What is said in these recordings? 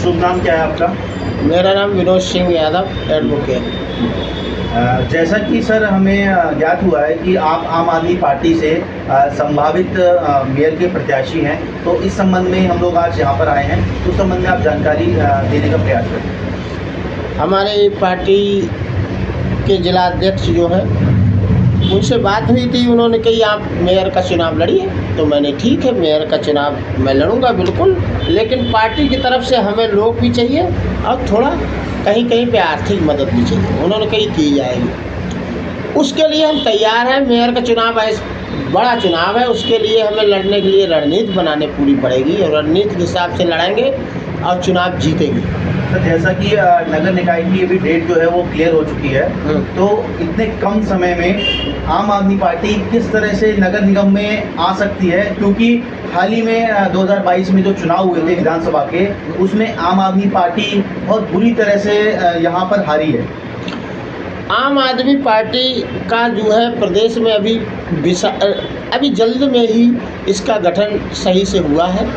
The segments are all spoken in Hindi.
शुभ नाम क्या है आपका? मेरा नाम विनोद सिंह यादव, एडवोकेट। जैसा कि सर हमें ज्ञात हुआ है कि आप आम आदमी पार्टी से संभावित मेयर के प्रत्याशी हैं, तो इस संबंध में हम लोग आज यहाँ पर आए हैं। उस संबंध में आप जानकारी देने का प्रयास करें। हमारे पार्टी के जिला अध्यक्ष जो हैं उनसे बात हुई थी, उन्होंने कही आप मेयर का चुनाव लड़िए, तो मैंने ठीक है मेयर का चुनाव मैं लड़ूंगा बिल्कुल, लेकिन पार्टी की तरफ से हमें लोग भी चाहिए और थोड़ा कहीं कहीं पे आर्थिक मदद भी चाहिए। उन्होंने कही की जाएगी, उसके लिए हम तैयार हैं। मेयर का चुनाव है, बड़ा चुनाव है, उसके लिए हमें लड़ने के लिए रणनीति बनाने पूरी पड़ेगी और रणनीति के हिसाब से लड़ेंगे और चुनाव जीतेंगे। तो जैसा कि नगर निकाय की अभी डेट जो है वो क्लियर हो चुकी है, तो इतने कम समय में आम आदमी पार्टी किस तरह से नगर निगम में आ सकती है? क्योंकि हाल ही में 2022 में जो चुनाव हुए थे विधानसभा के, उसमें आम आदमी पार्टी बहुत बुरी तरह से यहाँ पर हारी है। आम आदमी पार्टी का जो है प्रदेश में अभी जल्द में ही इसका गठन सही से हुआ है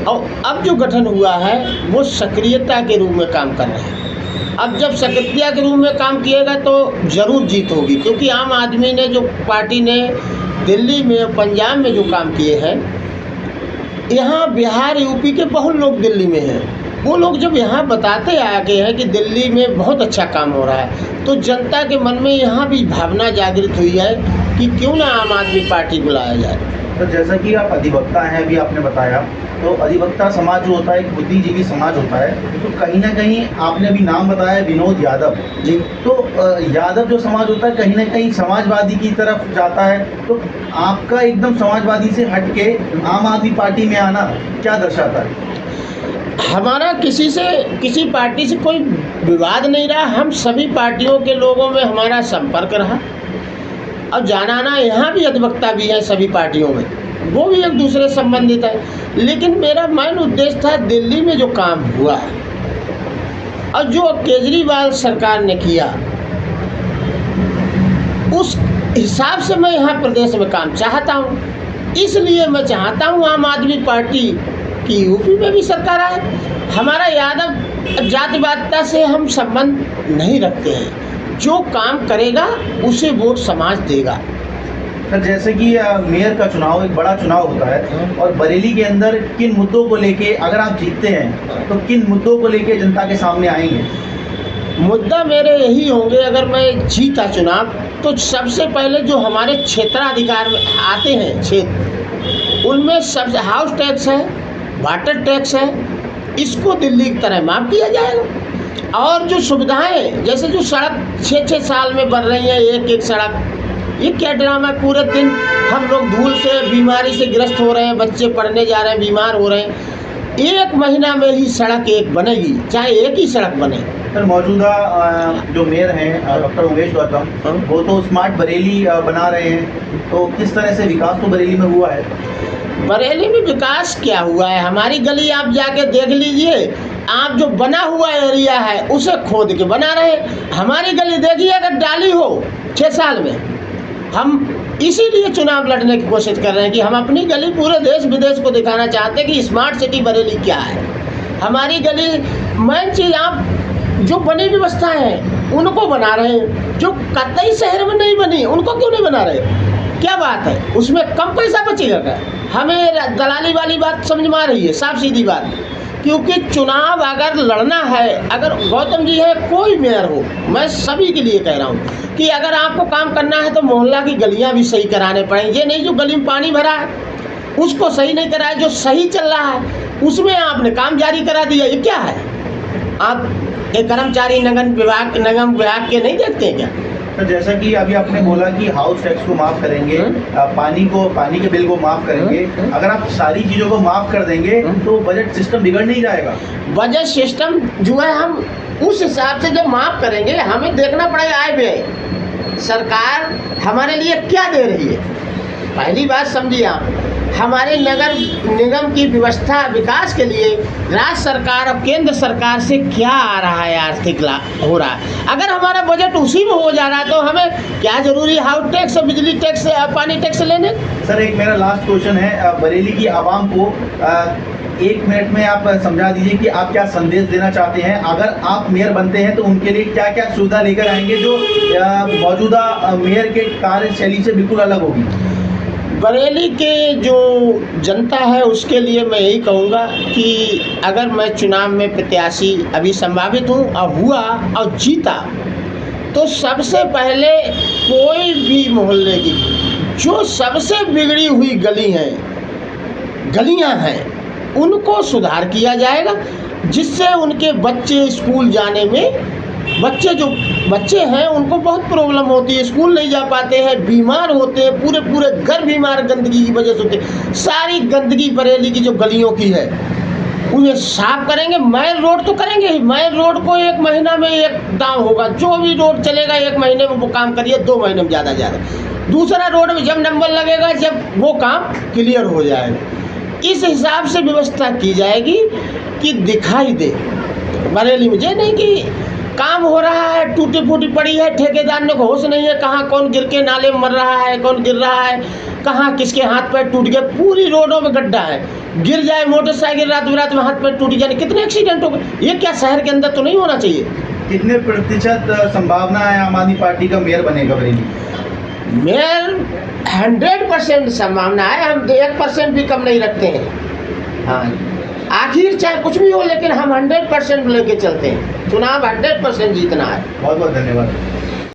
और अब जो गठन हुआ है वो सक्रियता के रूप में काम कर रहे हैं। अब जब सक्रियता के रूप में काम किएगा तो ज़रूर जीत होगी, क्योंकि आम आदमी ने जो पार्टी ने दिल्ली में पंजाब में जो काम किए हैं, यहाँ बिहार यूपी के बहुत लोग दिल्ली में हैं, वो लोग जब यहाँ बताते आगे हैं कि दिल्ली में बहुत अच्छा काम हो रहा है, तो जनता के मन में यहाँ भी भावना जागृत हुई है कि क्यों ना आम आदमी पार्टी को लाया जाए। तो जैसा कि आप अधिवक्ता हैं, अभी आपने बताया, तो अधिवक्ता समाज जो होता है एक बुद्धिजीवी समाज होता है, तो कहीं ना कहीं आपने अभी नाम बताया विनोद यादव जी, तो यादव जो समाज होता है कहीं ना कहीं समाजवादी की तरफ जाता है, तो आपका एकदम समाजवादी से हट के आम आदमी पार्टी में आना क्या दर्शाता है? हमारा किसी पार्टी से कोई विवाद नहीं रहा, हम सभी पार्टियों के लोगों में हमारा संपर्क रहा और जाना यहाँ भी अधिवक्ता भी हैं सभी पार्टियों में, वो भी एक दूसरे से संबंधित है। लेकिन मेरा मेन उद्देश्य था दिल्ली में जो काम हुआ और जो केजरीवाल सरकार ने किया, उस हिसाब से मैं यहाँ प्रदेश में काम चाहता हूँ। इसलिए मैं चाहता हूँ आम आदमी पार्टी की यूपी में भी सरकार आए। हमारा यादव जातिवादिता से हम संबंध नहीं रखते हैं, जो काम करेगा उसे वोट समाज देगा। सर जैसे कि मेयर का चुनाव एक बड़ा चुनाव होता है, और बरेली के अंदर किन मुद्दों को लेके अगर आप जीतते हैं तो किन मुद्दों को लेके जनता के सामने आएंगे? मुद्दा मेरे यही होंगे, अगर मैं जीता चुनाव तो सबसे पहले जो हमारे क्षेत्राधिकार में आते हैं क्षेत्र, उनमें सबसे हाउस टैक्स है, वाटर टैक्स है, इसको दिल्ली की तरह माफ़ किया जाएगा। और जो सुविधाएं जैसे जो सड़क 6-6 साल में बन रही हैं, एक सड़क, ये क्या ड्रामा है? पूरे दिन हम लोग धूल से बीमारी से ग्रस्त हो रहे हैं, बच्चे पढ़ने जा रहे हैं, बीमार हो रहे हैं। 1 महीना में ही सड़क एक बनेगी, चाहे एक ही सड़क बने। सर मौजूदा जो मेयर हैं डॉक्टर उमेश गौतम, वो तो स्मार्ट बरेली बना रहे हैं, तो किस तरह से विकास तो बरेली में हुआ है? बरेली में विकास क्या हुआ है? हमारी गली आप जाके देख लीजिए, आप जो बना हुआ एरिया है उसे खोद के बना रहे हैं। हमारी गली देखिए, अगर डाली हो 6 साल में, हम इसीलिए चुनाव लड़ने की कोशिश कर रहे हैं कि हम अपनी गली पूरे देश विदेश को दिखाना चाहते हैं कि स्मार्ट सिटी बरेली क्या है। हमारी गली मेन चीज़, आप जो बनी व्यवस्थाएं हैं उनको बना रहे हैं, जो कतई शहर में नहीं बनी उनको क्यों नहीं बना रहे? क्या बात है, उसमें कम पैसा बचेगा क्या? हमें दलाली वाली बात समझ में आ रही है, साफ सीधी बात। क्योंकि चुनाव अगर लड़ना है, अगर गौतम जी है कोई मेयर हो, मैं सभी के लिए कह रहा हूँ कि अगर आपको काम करना है तो मोहल्ला की गलियां भी सही कराने पड़ेंगे। ये नहीं जो गली में पानी भरा है उसको सही नहीं कराया, जो सही चल रहा है उसमें आपने काम जारी करा दिया, ये क्या है? आप एक कर्मचारी निगम विभाग के नहीं देखते हैं क्या? तो जैसा कि अभी आपने बोला कि हाउस टैक्स को माफ़ करेंगे, पानी के बिल को माफ़ करेंगे, अगर आप सारी चीज़ों को माफ़ कर देंगे तो बजट सिस्टम बिगड़ नहीं जाएगा? बजट सिस्टम जो है हम उस हिसाब से जब माफ़ करेंगे, हमें देखना पड़ेगा आय व्यय सरकार हमारे लिए क्या दे रही है। पहली बात समझिए आप, हमारे नगर निगम की व्यवस्था विकास के लिए राज्य सरकार और केंद्र सरकार से क्या आ रहा है, आर्थिक लाभ हो रहा है। अगर हमारा बजट उसी में हो जा रहा है तो हमें क्या जरूरी हाउस टैक्स, बिजली टैक्स, पानी टैक्स लेने। सर एक मेरा लास्ट क्वेश्चन है, बरेली की आवाम को 1 मिनट में आप समझा दीजिए कि आप क्या संदेश देना चाहते हैं। अगर आप मेयर बनते हैं तो उनके लिए क्या क्या सुविधा लेकर आएंगे जो मौजूदा मेयर के कार्यशैली से बिल्कुल अलग होगी। बरेली के जो जनता है उसके लिए मैं यही कहूँगा कि अगर मैं चुनाव में प्रत्याशी अभी संभावित हूँ और हुआ और जीता तो सबसे पहले कोई भी मोहल्ले की जो सबसे बिगड़ी हुई गलियाँ हैं उनको सुधार किया जाएगा, जिससे उनके बच्चे स्कूल जाने में बच्चे हैं उनको बहुत प्रॉब्लम होती है, स्कूल नहीं जा पाते हैं, बीमार होते हैं, पूरे घर बीमार गंदगी की वजह से होते हैं। सारी गंदगी बरेली की जो गलियों की है उन्हें साफ करेंगे। मेन रोड तो करेंगे ही, मेन रोड को 1 महीना में एक दांव होगा, जो भी रोड चलेगा 1 महीने में वो काम करिए, 2 महीने में ज़्यादा दूसरा रोड में जब नंबर लगेगा जब वो काम क्लियर हो जाएगा। इस हिसाब से व्यवस्था की जाएगी कि दिखाई दे बरेली में। ये नहीं कि काम हो रहा है, टूटी फूटी पड़ी है, ठेकेदार ने होश नहीं है कहाँ कौन गिर के नाले में मर रहा है, कौन गिर रहा है, कहाँ किसके हाथ पैर टूट गए, पूरी रोडों में गड्ढा है, गिर जाए मोटरसाइकिल रात बिरात में हाथ पैर टूट जाए, कितने एक्सीडेंट हो गए। ये क्या शहर के अंदर तो नहीं होना चाहिए। कितने प्रतिशत संभावना है आम आदमी पार्टी का मेयर बनेगा बरेली? मेयर 100% संभावना है, हम 1% भी कम नहीं रखते हैं। हाँ, आखिर चाहे कुछ भी हो लेकिन हम 100% लेके चलते हैं, चुनाव 100% जीतना है। बहुत बहुत धन्यवाद।